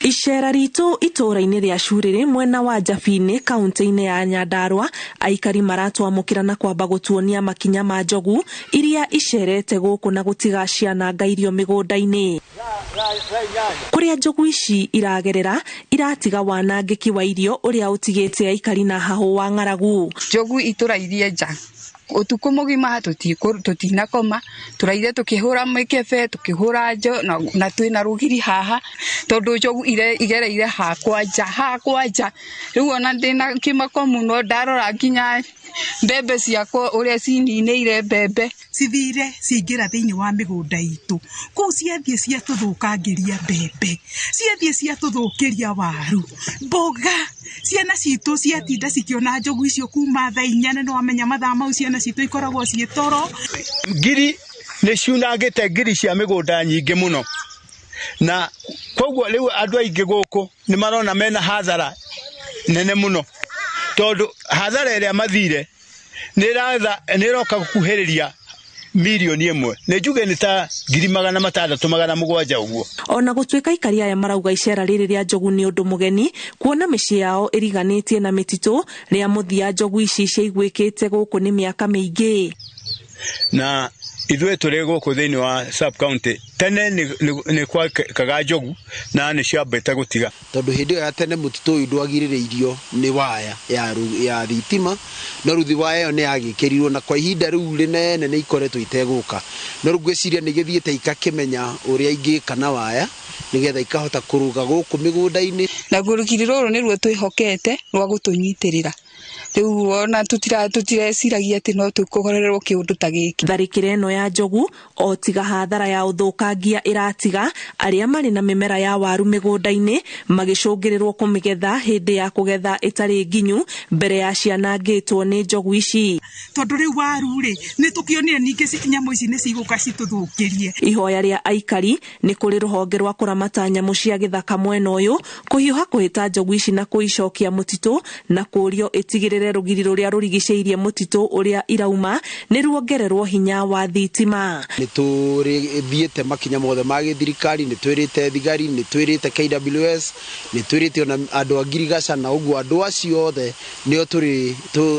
Icera ritu itura-ini ria Curiri mwena wa Njabini kaunti-ini ya Nyandarua aikari maratwamukira na kwamba gutuonia makinya ma njogu iria icerete guku na gutiga ciananga irio migunda-ini kuria njogu ici iragerera iratiga wanangiki wa irio uria utigite aikari na hahu wa ng'aragu. Njogu itura irie nja utuku mugima tutinakoma turaire tukihura mikebe tukihura njo na twina rugiri haha tondu njogu igereire hakwa nja riu ona ndina kimako muno ndarora nginya mbembe ciakwa uria cininire mbembe cithire cingira thiini wa migunda itu ku ciathie cia tuthukangiria mbembe ciathie cia tuthukiria waru mboga ciana citu ciatinda cikiona njogu icio kuma thaa 4 no amenya mathaa mau ciana citu ikoragwo ciitoro ngiri ni ciunangite ngiri cia migunda nyingi muno na koguo riu andu aingi guku ni marona mena hathara nene muno tondu hathara iria mathire ni roka gukuhiriria milioni imwe ne juge ni ta 600,700 uguo. Ona gutuika ikari aya marauga icera riri ria njogu ni undu mugeni kuona micii yao iriganitie na mititu ria muthia njogu ici ciaiguikite guku ni miaka mingi na ithwe turi guku thiini wa sub county tene ni kwa kaga njogu na ni ciambete gutiga tondu hindi ya tene mutitu uyu ndwagirireirio ni waya ya thitima no ruthi waya yo ni yagikirirwo na kwa ihinda riu rinene ni ikoretwo iteguka no rugwiciria ni githiete ikakimenya uria ingika na waya nigetha ikahota kuruga guku migunda-ini na gurukiri ruru ni ruo twihokete rwa gutunyitirira riu ona tutireciragia ati no tukuhorerwo kiundu ta giki. Tharikira ino ya njogu o tiga hathara ya uthukangia iratiga aria mari na mimera ya waru migunda-ini magicungirirwo kumigetha hindi ya kugetha itari nginyu mbere ya cianangitwo ni njogu ici tondu riu waru ri ni tukionire ningi nyamu ici ni ciguka cituthukirie. Ihoya ria aikari ni kuri ruhonge rwa kuramata nyamu cia githaka mwena uyu kuhiuha kuhita njogu ici na kuicokia mutitu na kurio itigirire rugiri ruria rurigiceirie mutitu uria irauma ni ruongererwo hinya wa thitima. Ni turithiete makinya mothe ma githirikari ni twirite thigari ni twirite KWS ni twirite ona andu a ngirigaca na uguo andu acio othe nio turi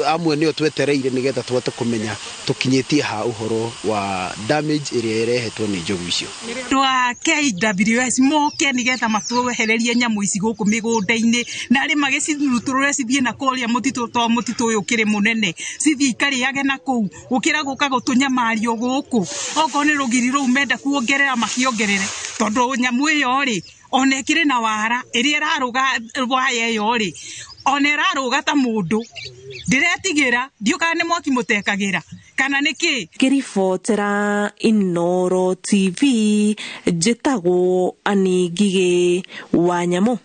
amwe nio twetereire nigetha twote kumenya tukinyitie ha uhoro wa damage iria irehetwo ni njogu icio. Twa KWS moke nigetha matwehererie nyamu ici guku migunda-ini na ari magiciruturure cithie na koria mutitu to mutitu uyu kiri munene cithie ikariage na kuu ukira guka gutunyamario guku oko ni rugiri ru menda kuongerera makiongerere tondu nyamu iyo ri ona ikiri na wara iria raruga waya iyo ri ona iraruga ta mundu ndiretigira ndiuka ni mwaki mutekagira kana niki. Kiribotera Inooro TV njitagwo Ani Ngige wa Nyamu.